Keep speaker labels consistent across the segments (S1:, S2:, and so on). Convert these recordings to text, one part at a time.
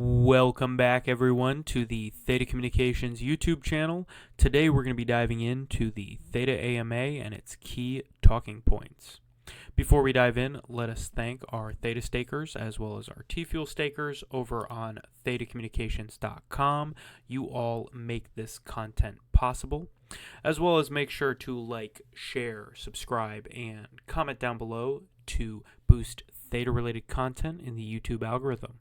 S1: Welcome back, everyone, to the Theta Communications YouTube channel. Today, we're going to be diving into the Theta AMA and its key talking points. Before we dive in, let us thank our Theta stakers as well as our Tfuel stakers over on ThetaCommunications.com. You all make this content possible, as well as make sure to like, share, subscribe, and comment down below to boost Theta-related content in the YouTube algorithm.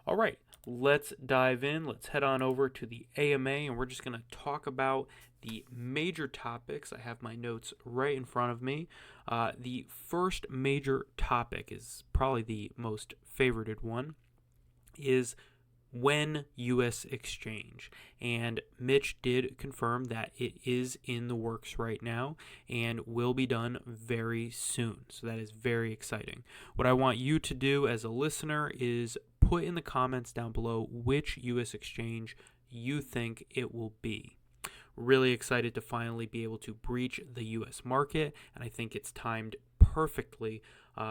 S1: All right, let's dive in. Let's head on over to the AMA, and we're just going to talk about the major topics. I have my notes right in front of me. The first major topic is probably the most favorited one, is when U.S. exchange. And Mitch did confirm that it is in the works right now and will be done very soon. So that is very exciting. What I want you to do as a listener is put in the comments down below which U.S. exchange you think it will be. Really excited to finally be able to breach the U.S. market, and I think it's timed perfectly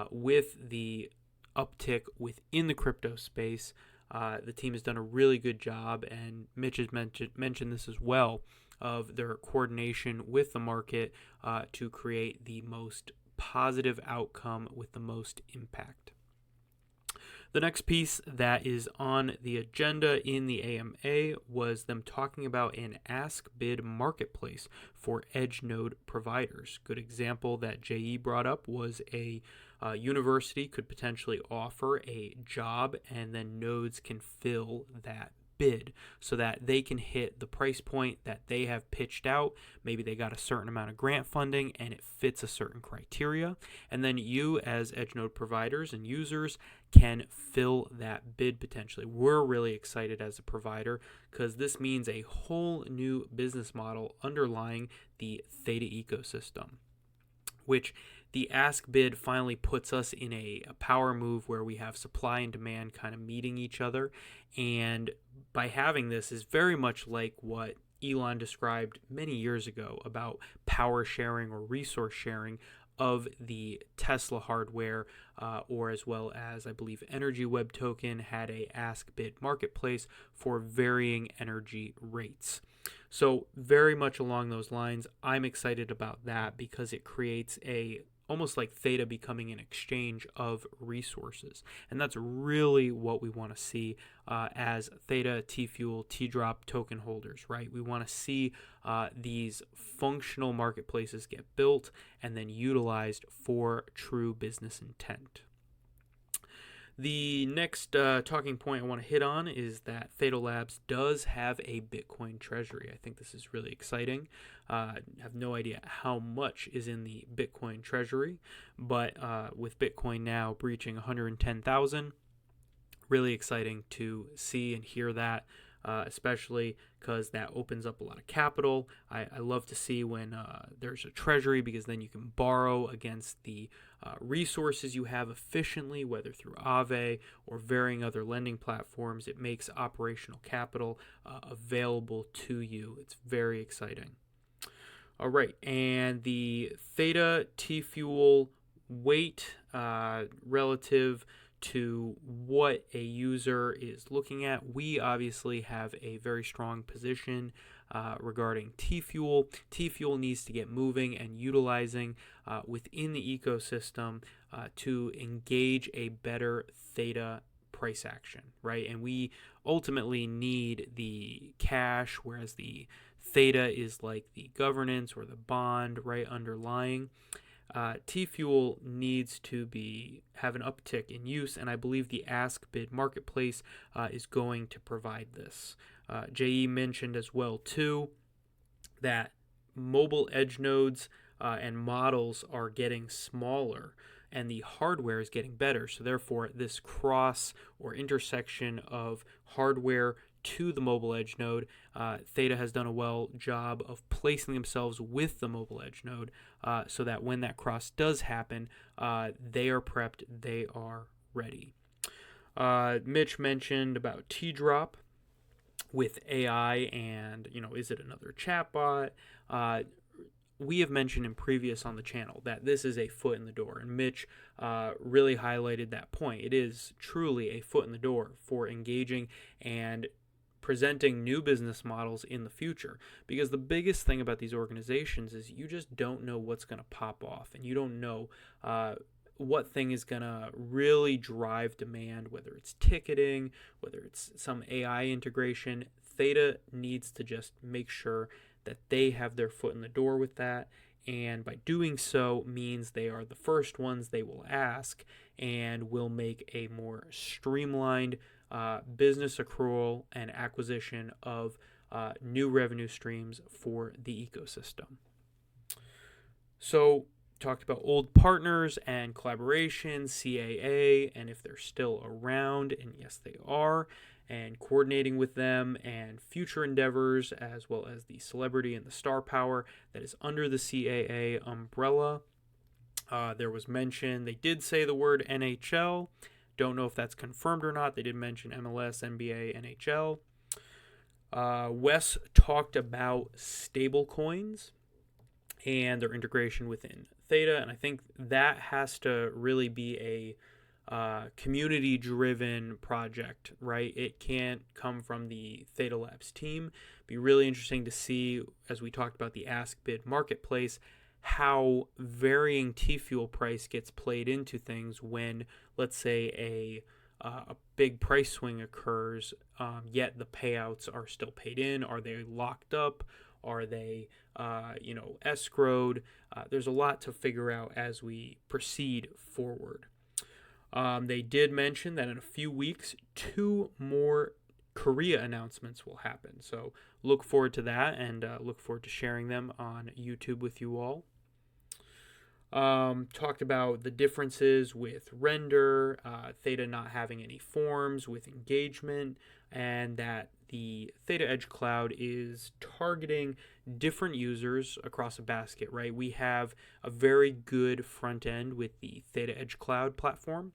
S1: with the uptick within the crypto space. The team has done a really good job, and Mitch has mentioned this as well, of their coordination with the market to create the most positive outcome with the most impact. The next piece that is on the agenda in the AMA was them talking about an AskBit Marketplace for edge node providers. Good example that JE brought up was a university could potentially offer a job, and then nodes can fill that bid so that they can hit the price point that they have pitched out. Maybe they got a certain amount of grant funding and it fits a certain criteria, and then you as edge node providers and users can fill that bid potentially. We're really excited as a provider because this means a whole new business model underlying the Theta ecosystem, which the AskBid finally puts us in a power move where we have supply and demand kind of meeting each other. And by having this is very much like what Elon described many years ago about power sharing or resource sharing of the Tesla hardware, or as well as I believe Energy Web Token had a AskBit Marketplace for varying energy rates. So very much along those lines, I'm excited about that because it creates almost like Theta becoming an exchange of resources. And that's really what we want to see as Theta, Tfuel, T-Drop token holders, right? We want to see these functional marketplaces get built and then utilized for true business intent. The next talking point I want to hit on is that Theta Labs does have a Bitcoin Treasury. I think this is really exciting. I have no idea how much is in the Bitcoin Treasury, but with Bitcoin now breaching 110,000, really exciting to see and hear that. Especially because that opens up a lot of capital. I love to see when there's a treasury, because then you can borrow against the resources you have efficiently, whether through Aave or varying other lending platforms. It makes operational capital available to you. It's very exciting. All right, and the Theta Tfuel weight relative to what a user is looking at. We obviously have a very strong position regarding Tfuel. Tfuel needs to get moving and utilizing within the ecosystem to engage a better Theta price action, right? And we ultimately need the cash, whereas the Theta is like the governance or the bond, right, underlying. Tfuel needs to have an uptick in use, and I believe the AskBit Marketplace is going to provide this. JE mentioned as well too that mobile edge nodes and models are getting smaller, and the hardware is getting better. So therefore, this cross or intersection of hardware to the mobile edge node, Theta has done a well job of placing themselves with the mobile edge node so that when that cross does happen, they are prepped, they are ready. Mitch mentioned about T-Drop with AI and, is it another chatbot? we have mentioned in previous on the channel that this is a foot in the door, and Mitch really highlighted that point. It is truly a foot in the door for engaging and presenting new business models in the future, because the biggest thing about these organizations is you just don't know what's going to pop off, and you don't know what thing is going to really drive demand, whether it's ticketing, whether it's some AI integration. Theta needs to just make sure that they have their foot in the door with that, and by doing so means they are the first ones they will ask and will make a more streamlined business accrual and acquisition of new revenue streams for the ecosystem. So, talked about old partners and collaboration, CAA, and if they're still around, and yes, they are, and coordinating with them, and future endeavors, as well as the celebrity and the star power that is under the CAA umbrella. There was mention, they did say the word NHL. Don't know if that's confirmed or not. They did mention MLS, NBA, NHL. Wes talked about stable coins and their integration within Theta, and I think that has to really be a community-driven project, right? It can't come from the Theta Labs team. Be really interesting to see, as we talked about the AskBit Marketplace, how varying Tfuel price gets played into things when, let's say, a big price swing occurs, yet the payouts are still paid in. Are they locked up? Are they, escrowed? There's a lot to figure out as we proceed forward. They did mention that in a few weeks, 2 more Korea announcements will happen. So look forward to that, and look forward to sharing them on YouTube with you all. Talked about the differences with render, Theta not having any forms with engagement, and that the Theta Edgecloud is targeting different users across a basket, right? We have a very good front end with the Theta Edgecloud platform,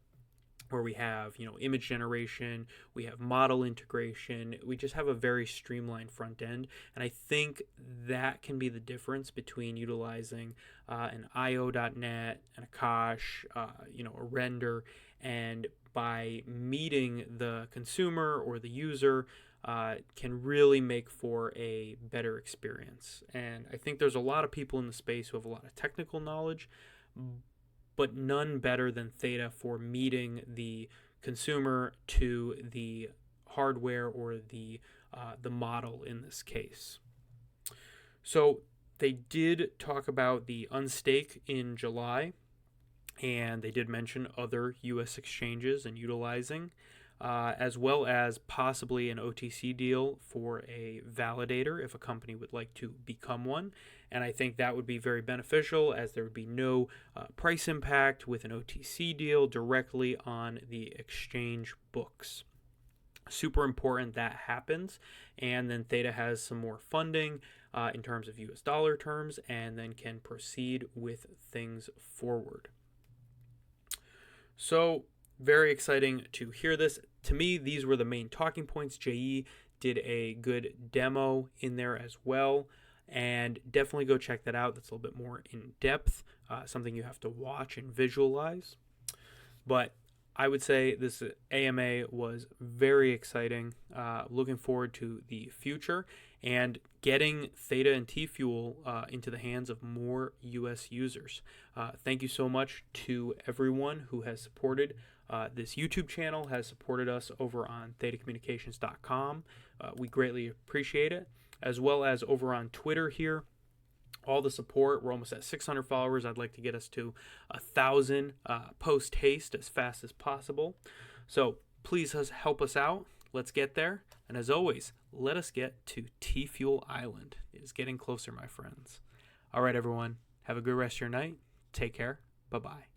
S1: where we have, image generation, we have model integration, we just have a very streamlined front end, and I think that can be the difference between utilizing an IO.net, an Akash, a render, and by meeting the consumer or the user, can really make for a better experience. And I think there's a lot of people in the space who have a lot of technical knowledge, but none better than Theta for meeting the consumer to the hardware or the model in this case. So they did talk about the unstake in July, and they did mention other U.S. exchanges and utilizing, as well as possibly an OTC deal for a validator if a company would like to become one. And I think that would be very beneficial, as there would be no price impact with an OTC deal directly on the exchange books. Super important that happens, and then Theta has some more funding in terms of US dollar terms, and then can proceed with things forward. So very exciting to hear this. To me, these were the main talking points. JE did a good demo in there as well, and definitely go check that out. That's a little bit more in depth, something you have to watch and visualize. But I would say this AMA was very exciting. Looking forward to the future and getting Theta and Tfuel into the hands of more U.S. users. Thank you so much to everyone who has supported this YouTube channel, has supported us over on ThetaCommunications.com. We greatly appreciate it, as well as over on Twitter here. All the support. We're almost at 600 followers. I'd like to get us to 1,000 post haste as fast as possible. So please help us out. Let's get there. And as always, let us get to Tfuel Island. It is getting closer, my friends. All right, everyone. Have a good rest of your night. Take care. Bye-bye.